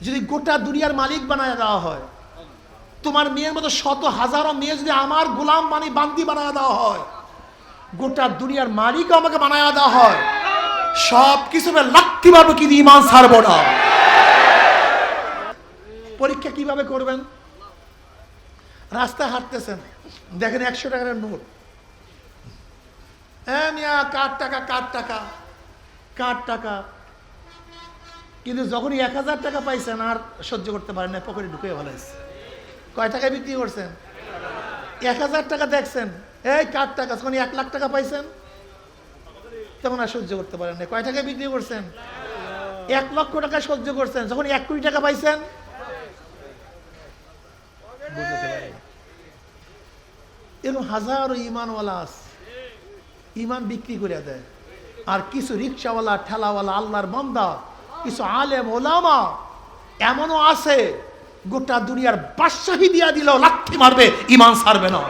যদি গোটা দুনিয়ার মালিক বানায় দেওয়া হয়, তোমার মেয়ের মতো শত হাজারো মেয়ে যদি আমার গোলাম বান্দি বানায় দেওয়া হয়, গোটা দুনিয়ার মালিক আমাকে বানায় দেওয়া হয়, সব কিছু লাথি মারবো কিন্তু ঈমান ছাড়বো না। পরীক্ষা কিভাবে করবেন? রাস্তায় হাঁটতেছেন, দেখেন 100 টাকার নোট, হ্যাঁ মিয়া কার টাকা কার টাকা কার টাকা, কিন্তু যখনই 1000 টাকা পাইছেন আর সহ্য করতে পারেন না, পকেটে ঢুকে ফেলাইছে। কয় টাকায় বিক্রি করছেন? 1000 টাকা দেখছেন, এই কার টাকা। যখন 1 লাখ টাকা পাইছেন তখন আর সহ্য করতে পারেন না। কয় টাকায় বিক্রি করছেন? 1 লক্ষ টাকা সহ্য করছেন। যখন 1 কোটি টাকা পাইছেন বুঝতে পারেন। এরকম হাজারো ইমানওয়ালা আছে, ইমান বিক্রি করে দেয়। আর কিছু রিক্সাওয়ালা, ঠেলাওয়ালা, আল্লাহর বান্দা, কিছু আলেম ওলামা এমনও আছে গোটা দুনিয়ার বাদশাহী দিয়া দিলেও লাথি মারবে, ঈমান ছাড়বে না।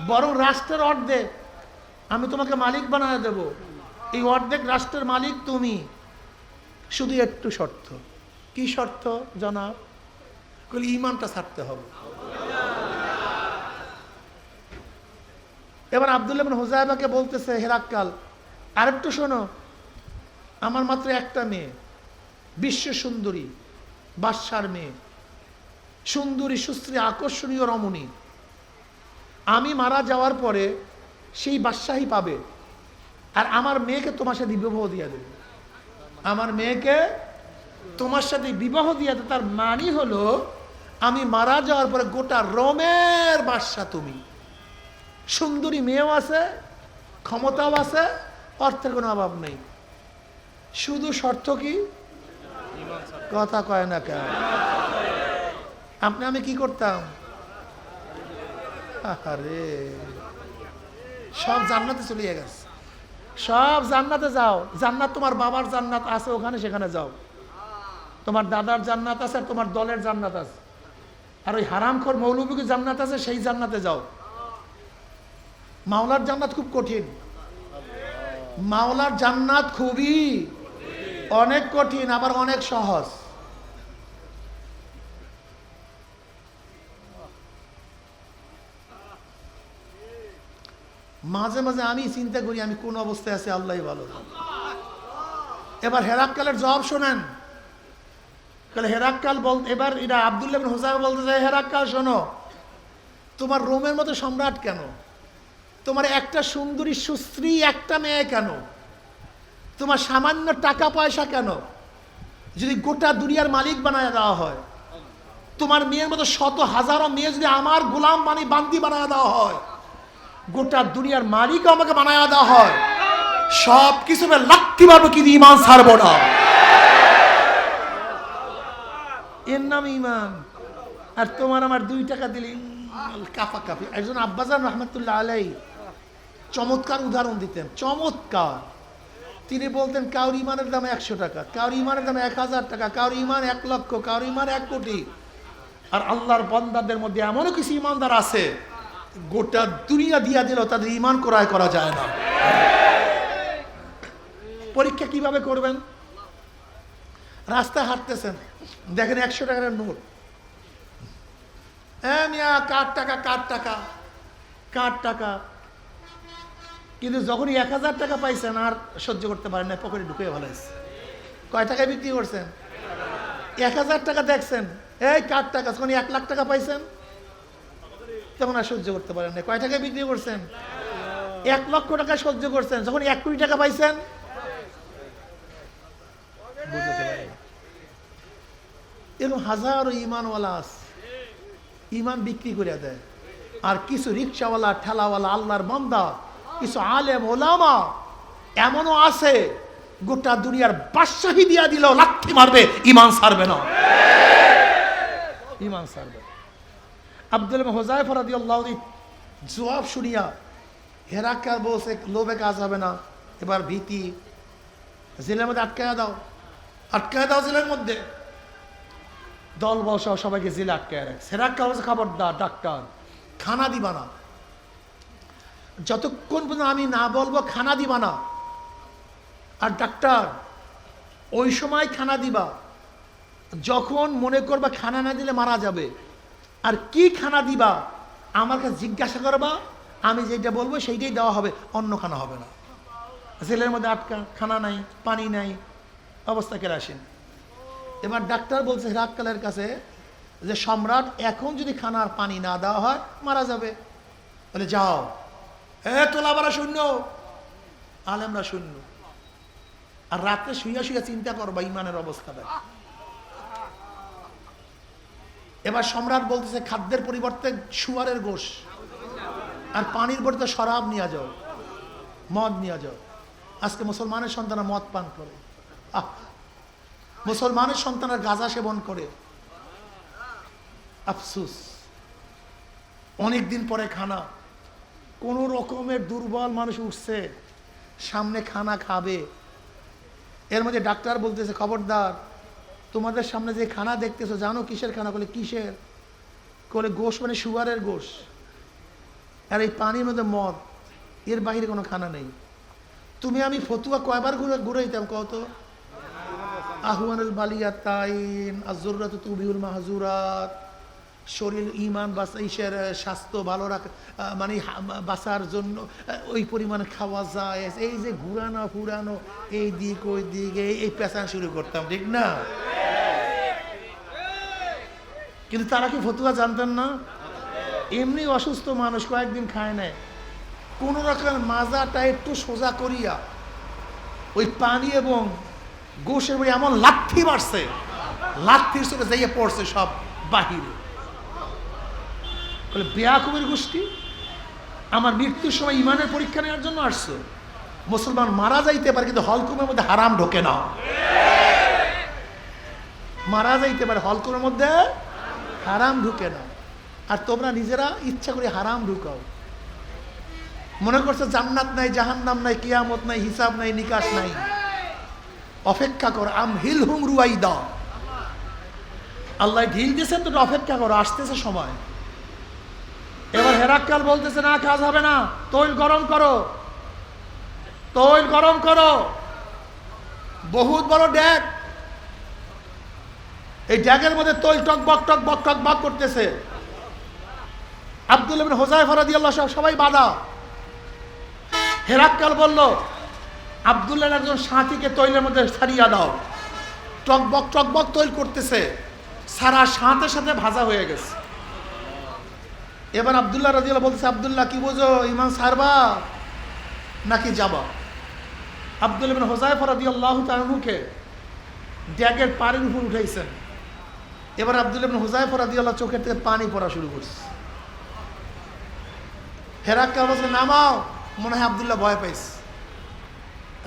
বরং রাষ্ট্রের অর্ধেক আমি তোমাকে মালিক বানায় দেব, এই অর্ধেক রাষ্ট্রের মালিক তুমি, শুধু একটু শর্ত। কি শর্ত জনাব? বলি ঈমানটা ছাড়তে হবে। এবার আব্দুল্লাহ ইবনে হুযায়ফাকে বলতেছে হেরাক্কাল, আরেকটু শোনো, আমার মাত্র একটা মেয়ে, বিশ্ব সুন্দরী, বাদশার মেয়ে, সুন্দরী, সুশ্রী, আকর্ষণীয় রমণী। আমি মারা যাওয়ার পরে সেই বাদশাহী পাবে, আর আমার মেয়েকে তোমার সাথে বিবাহ দিয়ে দেবে। আমার মেয়েকে তোমার সাথে বিবাহ দিয়ে দেবে, তার মানে হলো আমি মারা যাওয়ার পরে গোটা রোমের বাদশা তুমি। সুন্দরী মেয়েও আছে, ক্ষমতাও আছে, অর্থের কোনো অভাব নেই। শুধু শর্ত কি? কথা কয় না কেন? আপনি আমি কি করতাম? আরে সব জান্নাতে চলে গেছে, সব জান্নাতে যাও। জান্নাত তোমার বাবার জান্নাত আছে, ওখানে সেখানে যাও। তোমার দাদার জান্নাত আছে, আর তোমার দলের জান্নাত আছে, আর ওই হারামখোর মৌলবীকে জান্নাত আছে, সেই জান্নাতে যাও। মাওলার জান্নাত খুব কঠিন, মাওলার জান্নাত খুবই অনেক কঠিন, আবার অনেক সহজ। মাঝে মাঝে আমি চিন্তা করি আমি কোন অবস্থায় আছি, আল্লাহই ভালো। এবার হেরাক্কালের জবাব শোনেন। হেরাক্কাল বল, এবার এটা আব্দুল্লাহ ইবনে হুযায়ফা বলতে যায়, হেরাক্কাল শোনো, তোমার রোমের মতো সম্রাট কেন? তোমার একটা সুন্দরী সুশ্রী একটা মেয়ে কেন? তোমার সামান্য টাকা পয়সা কেন? যদি গোটা দুনিয়ার মালিক বানায় দেওয়া হয়, তোমার মেয়ের মতো শত হাজারো মেয়ে যদি আমার গোলাম বান্দি বানায় দেওয়া হয়, গোটা দুনিয়ার মালিক আমাকে বানায় দেওয়া হয়, সব কিছু লাথি মারবো কিন্তু ঈমান ছাড়বো না। এর নাম ঈমান। আর তোমার আমার 2 টাকা দিলে কাফা কাফি। একজন আব্বাজান রহমতুল্লাহ আলাইহি চমৎকার উদাহরণ দিতেন, চমৎকার। তিনি বলতেন কাউর ইমানের দাম 100 টাকা, কাউর ইমানের দাম 1000 টাকা, কাউর ইমান 1 লক্ষ, কাউর ইমান 1 কোটি। আর আল্লাহর বান্দাদের মধ্যে এমনও কিছু ইমানদার আছে গোটা দুনিয়া দিয়া দিলেও তাদের ইমান ক্রয় করা যায় না। পরীক্ষা কিভাবে করবেন? রাস্তায় হাঁটতেছেন, দেখেন 100 টাকার নোট, হ্যাঁ মিয়া কার টাকা কার টাকা কার টাকা, কিন্তু যখনই 1000 টাকা পাইছেন আর সহ্য করতে পারেন না, পকেটে ঢুকে ফেলাইছে। কয় টাকায় বিক্রি করছেন? 1000 টাকা দেখছেন, এই কার টাকা। যখন 1 লাখ টাকা পাইছেন তখন আর সহ্য করতে পারেন না। কয় টাকায় বিক্রি করছেন? 1 লক্ষ টাকা সহ্য করছেন। যখন 1 কোটি টাকা পাইছেন বুঝতে পারেন। এরকম হাজারো ইমানওয়ালা আছে, ইমান বিক্রি করে দেয়। আর কিছু রিক্সাওয়ালা, ঠেলাওয়ালা, আল্লাহর বান্দা, কিছু আলেম ওলামা এমনও আছে গোটা দুনিয়ার বাদশাহী দিয়া দিলেও লাথি মারবে, ঈমান ছাড়বে না। ঈমান ছাড়বে। আব্দুল্লাহ ইবনে হুযায়ফা রাদিয়াল্লাহু আনহু জবাব শুনিয়া হেরাক্কাল বলছে লোভে কাজ হবে না, এবার ভীতি, জেলের মধ্যে আটকায়া দাও, আটকায়া দাও জেলের মধ্যে। দল বসা সবাইকে জেলে আটকায় রাখছে। হেরাক্কাল বলছে খবরদার ডাক্তার, খানা দিবা না, যতক্ষণ পর্যন্ত আমি না বলবো খানা দিবা না। আর ডাক্তার ওই সময় খানা দিবা যখন মনে করবা খানা না দিলে মারা যাবে, আর কি খানা দিবা আমার কাছে জিজ্ঞাসা করবা, আমি যেটা বলবো সেইটাই দেওয়া হবে, অন্য খানা হবে না। জেলের মধ্যে আটকা, খানা নাই, পানি নাই, অবস্থা কেরাসিন। এবার ডাক্তার বলছে হেরাক্কালের কাছে যে সম্রাট এখন যদি খানার পানি না দেওয়া হয় মারা যাবে। বলে যাও, তোলাবারা শূন্য, আলেমরা শূন্য। আর রাত্রে শুইয়া শুইয়া চিন্তা করবা ইমানের অবস্থাটা। এবার সম্রাট বলতেছে খাদ্যের পরিবর্তে শুয়ারের গোশ, আর পানির পরিবর্তে শরাব নিয়ে যাও, মদ নিয়ে যাও। আজকে মুসলমানের সন্তানরা মদ পান করে, মুসলমানের সন্তানরা গাঁজা সেবন করে। আফসুস, অনেকদিন পরে খানা, কোন রকমের দুর্বল মানুষ উঠছে, সামনে খানা খাবে। এর মধ্যে ডাক্তার বলতেছে খবরদার, তোমাদের সামনে যে খানা দেখতেছো জানো কিসের খানা? বলে কিসের? বলে গোশ, মানে শুয়ারের গোশ, আর এই পানির মধ্যে মদ, এর বাহিরে কোনো খানা নেই। তুমি আমি ফতুয়া কয়বার ঘুরাইতাম কত? আহওয়ানুল বালিয়াতাইন আযযুররাতু তুবিহুল মাহযুরাত, শরীর ইমান বাঁচাইশের স্বাস্থ্য ভালো রাখ, মানে বাঁচার জন্য ওই পরিমাণ খাওয়া যায়। এই যে ঘুরানো ফুরানো, এই দিক ওই দিক, এই পেঁচান শুরু করতাম, ঠিক না? কিন্তু তারা কি ফতুয়া জানতেন না? এমনি অসুস্থ মানুষ কয়েকদিন খায় নাই, কোন রকম মাজাটা একটু সোজা করিয়া ওই পানি এবং গোশের বই এমন লাথি মারছে, লাথির সঙ্গে যাইয়ে পড়ছে সব বাহিরে। বলে বেয়াকুবের গোষ্ঠী, আমার মৃত্যুর সময় ইমানের পরীক্ষা নেওয়ার জন্য আসছো? মুসলমান মারা যাইতে পারে কিন্তু হলকুমের মধ্যে হারাম ঢোকে না। মারা যাইতে পারে, হলকুমের মধ্যে হারাম ঢুকে না। আর তোমরা নিজেরা ইচ্ছা করে হারাম ঢুকাও। মনে করছো জান্নাত নাই, জাহান্নাম নাই, কিয়ামত নাই, হিসাব নাই, নিকাশ নাই। অপেক্ষা কর, আমহিলহুম রুয়াইদা, আল্লাহ ঢিল দিয়েছেন তো, অপেক্ষা করো, আসতেছে সময়। এবার হেরাক্কাল বলতেছে না, কাজ হবে না, তৈল গরম করো, তৈল গরম করো। বহুত বড় ড্যাগ, এই ড্যাগের মধ্যে তৈল টকবক টকবক টকবক করতেছে। আব্দুল্লাহ ইবনে হুযায়ফা রাদিয়াল্লাহু আনহু সবাই বাধা। হেরাক্কাল বলল আব্দুল্লাহর একজন সাথীকে তৈলের মধ্যে ছাড়িয়ে দাও। টকবক টকবক তৈল করতেছে, সারা সাথে সাথে ভাজা হয়ে গেছে। এবার আব্দুল্লাহ রাদিয়াল্লাহু বলতেছে, আব্দুল্লাহ কি বোঝো, ইমান ছাড়বা নাকি যাবা? আব্দুল্লাহ ইবনে হুযায়ফা রাদিয়াল্লাহু তাআলা আনহুকে ড্যাগের পানির উপর উঠাইছেন। এবার আব্দুল্লাহ ইবনে হুযায়ফা রাদিয়াল্লাহু চোখের থেকে পানি পড়া শুরু করছে। হেরাক্কাল বলছে নামাও। মনে হয় আব্দুল্লাহ ভয় পাইছে,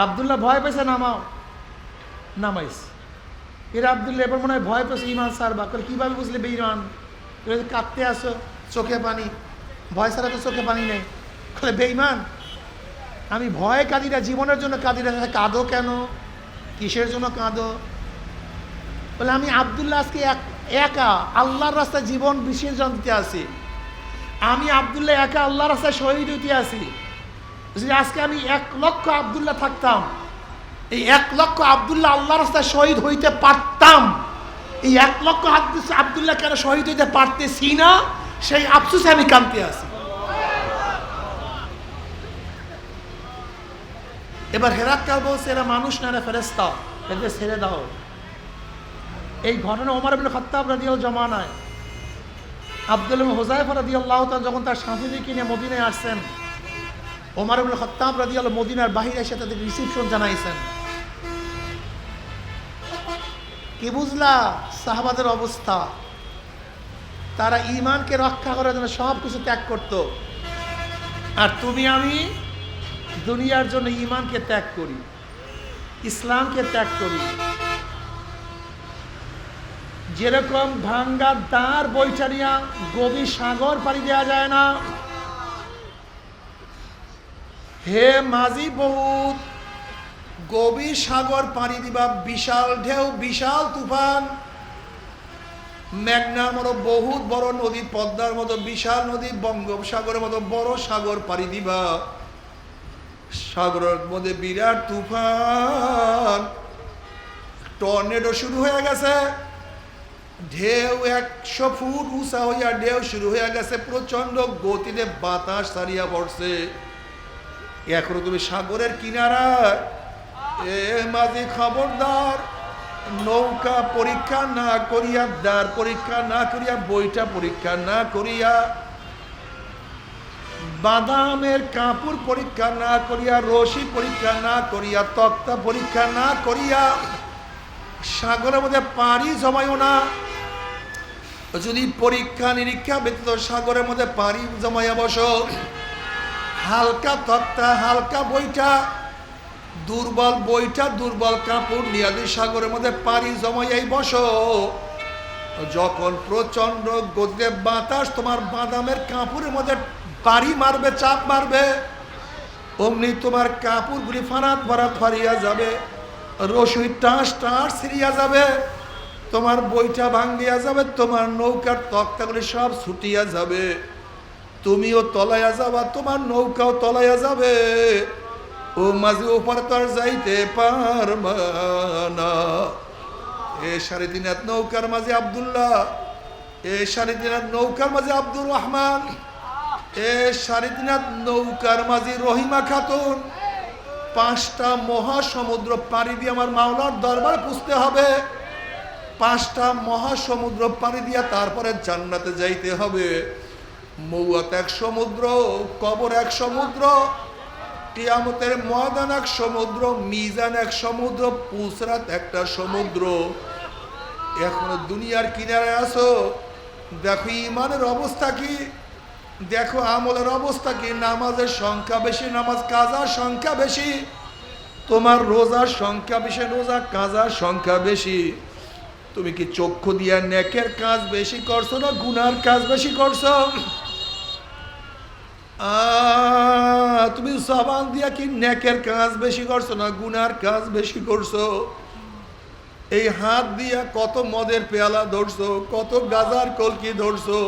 আব্দুল্লাহ ভয় পাইছে, নামাও। নামাইছে। এরা আব্দুল্লাহ এবার মনে হয় ভয় পেয়েছে, ইমান ছাড়বা। কিভাবে বুঝলে বেঈমান? কাঁদতে আসো, চোখে পানি, ভয় ছাড়া তো চোখে পানি নেই। বেঈমান, আমি ভয়ে কাঁদি না, জীবনের জন্য কাঁদি না। কাঁদো কেন? কিসের জন্য কাঁদো? বলে আমি আব্দুল্লাহ আজকে একা আল্লাহর রাস্তায় জীবন বিসর্জন দিতে আসি। আমি আব্দুল্লাহ একা আল্লাহর রাস্তায় শহীদ হইতে আসি। যদি আজকে আমি 1 লক্ষ আব্দুল্লাহ থাকতাম, এই 1 লক্ষ আব্দুল্লাহ আল্লাহর রাস্তায় শহীদ হইতে পারতাম, এই 1 লক্ষ আব্দুল্লাহ কেন শহীদ হইতে পারতেছি না, সেই আফসোসে আমি কাঁদতে আসি। এবার হেরাক্কাল বলছে এরা মানুষ না, এরা ফেরেশতা, এদের ছেড়ে দাও। এই ঘটনা ওমর ইবনে খাত্তাব রাদিয়াল্লাহু জামানায় আব্দুল্লাহ ইবনে হুযায়ফা রাদিয়াল্লাহু তাআলা যখন তার সাথীদেরকে নিয়ে মদিনায় আসছেন, ওমর ইবনে খাত্তাব রাদিয়াল্লাহু মদিনার বাহিরে এসে তাদের রিসিপশন জানাইছেন। কি বুঝলা সাহাবাদের অবস্থা? তারা ঈমানকে রক্ষা করার জন্য সব কিছু ত্যাগ করত, আর তুমি আমি দুনিয়ার জন্য ঈমানকে ত্যাগ করি, ইসলামকে ত্যাগ করি। যেরকম ভাঙ্গা দ্বার বইটা নিয়া গভীর সাগর পাড়ি দেওয়া যায় না, হে মাঝি বহুত গভীর সাগর পাড়ি দিবা, বিশাল ঢেউ, বিশাল তুফান, মেঘনার মতো বহুত বড় নদী, পদ্মার মতো বিশাল নদী, বঙ্গোপসাগরের মতো বড় সাগর পাড়ি দিবা, সাগরের মধ্যে বিরাট তুফান, টর্নেডো শুরু হয়ে গেছে, ঢেউ 100 ফুট উঁচা হইয়া ঢেউ শুরু হয়ে গেছে, প্রচন্ড গতিতে বাতাস ছাড়িয়া পড়ছে। এখনো তুমি সাগরের কিনারায়। এ মাঝি খবরদার, নৌকা পরীক্ষা না করিয়া, দ্বার পরীক্ষা না করিয়া, বইটা পরীক্ষা না করিয়া, বাদামের কাপড় পরীক্ষা না করিয়া, রশি পরীক্ষা না করিয়া, তক্তা পরীক্ষা না করিয়া সাগরের মধ্যে পাড়ি জমাইও না। যদি পরীক্ষা নিরীক্ষা ব্যতীত সাগরের মধ্যে পাড়ি জমাইয়া বসো, হালকা তক্তা, হালকা বইটা, দুর্বল বইটা, দুর্বল কাপড় নিয়ে যদি সাগরের মধ্যে পাড়ি জমাইয়াই বসো, যখন প্রচন্ড গতিতে বাতাস তোমার বাদামের কাপড়ের মধ্যে পাড়ি মারবে, চাপ মারবে, অমনি তোমার কাপড়গুলি ফানাত ফারাত ফারিয়া যাবে, রসুই টাস টাস ছিড়িয়া যাবে, তোমার বইটা ভাঙ্গিয়া যাবে, তোমার নৌকার তক্তাগুলি সব ছুটিয়া যাবে, তুমিও তলাইয়া যাবা, তোমার নৌকাও তলাইয়া যাবে। ও মাঝি ওপারে তো আর যাইতে পারবা না। এ 3.5 হাত নৌকার মাঝে আব্দুল্লাহ, এ 3.5 হাত নৌকার মাঝে আব্দুর রহমান, এ 3.5 হাত নৌকার মাঝে রহিমা খাতুন, 5টা মহাসমুদ্র পাড়ি দিয়ে আমার মাওলার দরবারে পুজতে হবে। 5টা মহাসমুদ্র পাড়ি দিয়া তারপরে জান্নাতে যাইতে হবে। মৌয়াত 1 সমুদ্র, কবর 1 সমুদ্র, কিয়ামতের ময়দান 1 সমুদ্র, মিজান 1 সমুদ্র, পুসরাত 1টা সমুদ্র। এখনো দুনিয়ার কিনারে আছো, দেখো ইমানের অবস্থা কি, দেখো আমলের অবস্থা কি। নামাজের সংখ্যা বেশি, নামাজ কাজার সংখ্যা বেশি, তোমার রোজার সংখ্যা বেশি, রোজা কাজার সংখ্যা বেশি। তুমি কি চক্ষু দিয়া নেকের কাজ বেশি করছো না গুনার কাজ বেশি করছো? তুমি জবান দিয়া কি নেকের কাজ বেশি করছো না গুনার কাজ বেশি করছো? এই হাত দিয়া কত মদের পেয়ালা ধরছো, কত গাজার কলকি ধরছো,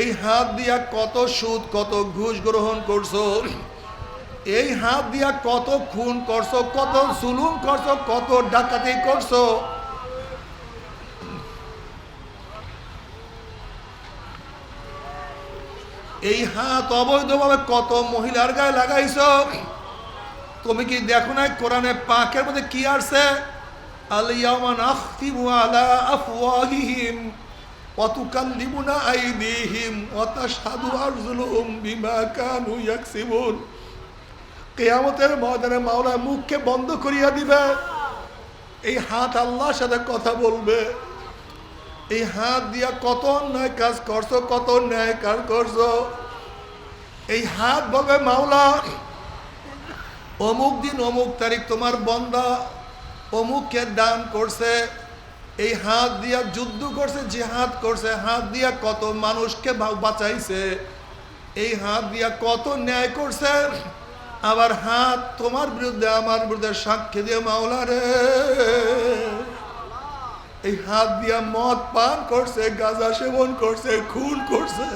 এই হাত দিয়া কত সুদ, কত ঘুষ গ্রহণ করছো, এই হাত দিয়া কত খুন করছো, কত জুলুম করছো, কত ডাকাতি করছো। এই হাত অবৈধভাবে কত মহিলার গায়ে লাগাইছো। তুমি কি দেখো না কোরআনে পাকের মধ্যে কি আসছে? আল-ইয়াওমা নাখতিমু আলা আফওয়াহিহিম ওয়া তুকাল্লিমুনা আইদিহিম ওয়া তাশহাদু আরজুলুহুম বিমা কানু ইয়াকসিবুন। কিয়ামতের ময়দানে মাওলা মুখকে বন্ধ করিয়া দিবে। এই হাত আল্লাহর সাথে কথা বলবে। এই হাত দিয়া কত অন্যায় কাজ করছো, কত অন্যায় কাজ করছো। এই হাত বলবে মাওলা অমুক দিন অমুক তারিখ তোমার বান্দা অমুককে দান করছে, এই হাত দিয়া যুদ্ধ করছে, জিহাদ করছে, হাত দিয়া কত মানুষকে বাঁচাইছে, এই হাত দিয়া কত ন্যায় করছে। আবার হাত তোমার বিরুদ্ধে আমার বিরুদ্ধে সাক্ষী দিয়ে মাওলা রে এই হাত দিয়া মদ পান করছে, গাঁজা সেবন করছে, খুন করছে,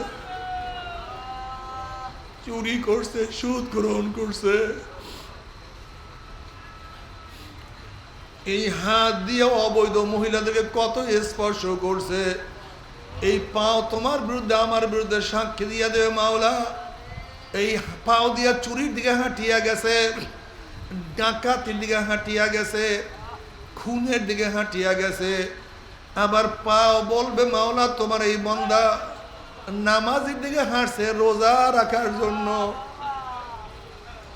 চুরি করছে, সুদ গ্রহণ করছে। এই হাত দিয়ে অবৈধ মহিলাদেরকে কত স্পর্শ করছে। এই পাও তোমার বিরুদ্ধে আমার বিরুদ্ধে সাক্ষী দিয়া দেবে মাওলা। এই পাও দিয়া চুরির দিকে হাঁটিয়া গেছে, ডাকাতির দিকে হাঁটিয়া গেছে, খুনের দিকে হাঁটিয়া গেছে। আবার পাও বলবে মাওলা তোমার এই বান্দা নামাজের দিকে হাঁটছে, রোজা রাখার জন্য,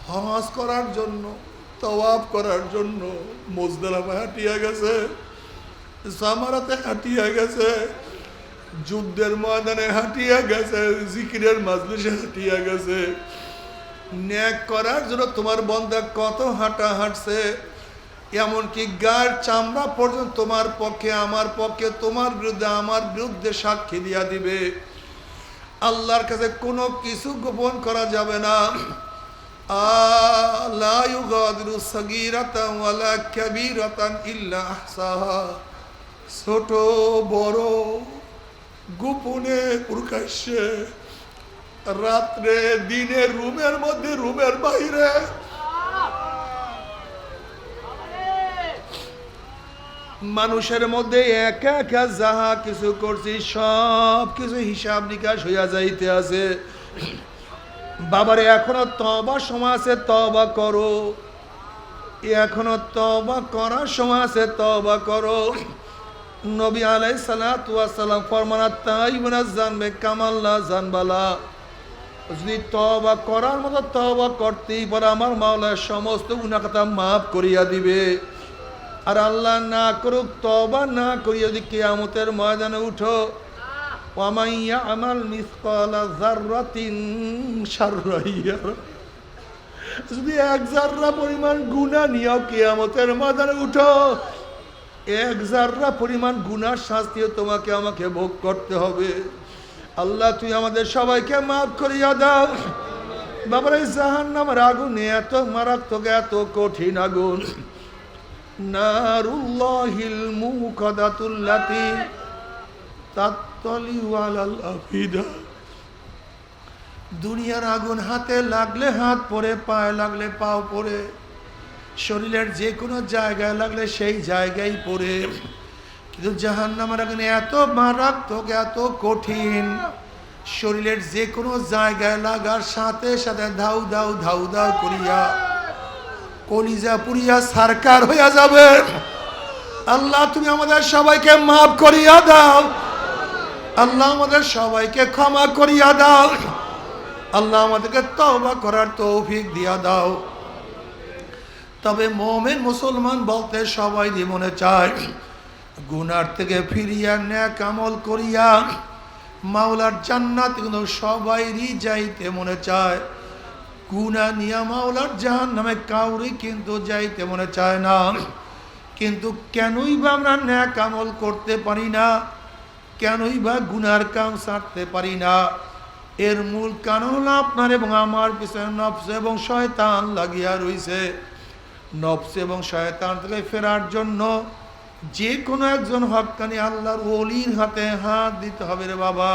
হজ করার জন্য, তওয়াফ করার জন্য, মুজদালিফায় হাঁটিয়া গেছে, জামারাতে হাঁটিয়া গেছে, যুদ্ধের ময়দানে হাঁটিয়া গেছে, জিকিরের মাজলিসে হাঁটিয়া গেছে। ন্যাক করার জন্য তোমার বান্দা কত হাঁটা হাঁটছে। এমনকি গায়ের চামড়া পর্যন্ত তোমার পক্ষে আমার পক্ষে, তোমার বিরুদ্ধে আমার বিরুদ্ধে সাক্ষী দিয়া দিবে। আল্লাহর কাছে কোনো কিছু গোপন করা যাবে না। লা ইউগাদিরু সাগীরাতান ওয়ালা কাবীরাতান ইল্লা আহসাহা। ছোট বড়, গোপনে প্রকাশ্যে, রাত্রে দিনে, রুমের মধ্যে রুমের বাইরে, মানুষের মধ্যে একা একা যাহা কিছু করছি সব কিছু হিসাব নিকাশ হইয়া যাইতে আছে। বাবারে এখনো তওবার সময় আছে, তওবা করো। এখনো তওবা করার সময় আছে, তওবা করো। নবী আলাইহিস সালাতু ওয়াস সালাম ফরমান তাইবুনা জানবে কামাল্লা জানবালা। যদি তওবা করার মতো তওবা করতেই পারে আমার মাওলা সমস্ত গুনাহ খাতা মাফ করিয়া দিবে। আর আল্লাহ না করুক, তওবা না করিয়া যদি কিয়ামতের ময়দানে উঠো, ওয়ামান ইয়ামাল মিসকালা যাররাতিন শাররান ইয়ারা, যদি এক যাররা পরিমাণ গুনাহ নিয়েও কিয়ামতের ময়দানে উঠো, এক যাররা পরিমাণ গুনার শাস্তিও তোমাকে আমাকে ভোগ করতে হবে। আল্লাহ তুই আমাদের সবাইকে মাফ করিয়া দাও। বাবার এই জাহান্নামের আগুন এত মারাত্মক, এত কঠিন আগুন, নারুল্লাহিল মুকাদাতুল্লাতি তাত্তালিউ আলাল আফিদা। দুনিয়ার আগুন হাতে লাগলে হাত পড়ে, পায়ে লাগলে পাও পড়ে, শরীরের যে কোনো জায়গায় লাগলে সেই জায়গায় পড়ে। কিন্তু জাহান্নামের আগুন এত মারাত্মক, এত কঠিন, শরীরের যে কোনো জায়গায় লাগার সাথে সাথে ধাউ ধাউ ধাউ ধাউ করিয়া কলিজা পুরিয়া সারকার হইয়া যাবে। আল্লাহ তুমি আমাদের সবাইকে মাফ করিয়া দাও। আল্লাহ আমাদের সবাইকে ক্ষমা করিয়া দাও। আল্লাহ আমাদেরকে তওবা করার তৌফিক দিয়া দাও। তবে মুমিন মুসলমান বলতে সবাই মনে চায় গুনার থেকে ফিরিয়া নেক আমল করিয়া মাওলার জান্নাত কিন্তু সবাইরই যাইতে মনে চায়। গুনাহ নিয়া মাওলার জাহান্নামে কাউরি কিন্তু যাইতে মনে চায় না। কিন্তু কেনই বা আমরা নেক আমল করতে পারি না, কেনই বা গুনার কাম ছাড়তে পারি না? এর মূল কারণ হলো আপনার এবং আমার পিছনে নফস এবং শয়তান লাগিয়া রইছে। নফস এবং শয়তান থেকে ফেরার জন্য যে কোনো একজন হক্কানি আল্লাহর ওলির হাতে হাত দিতে হবে রে বাবা।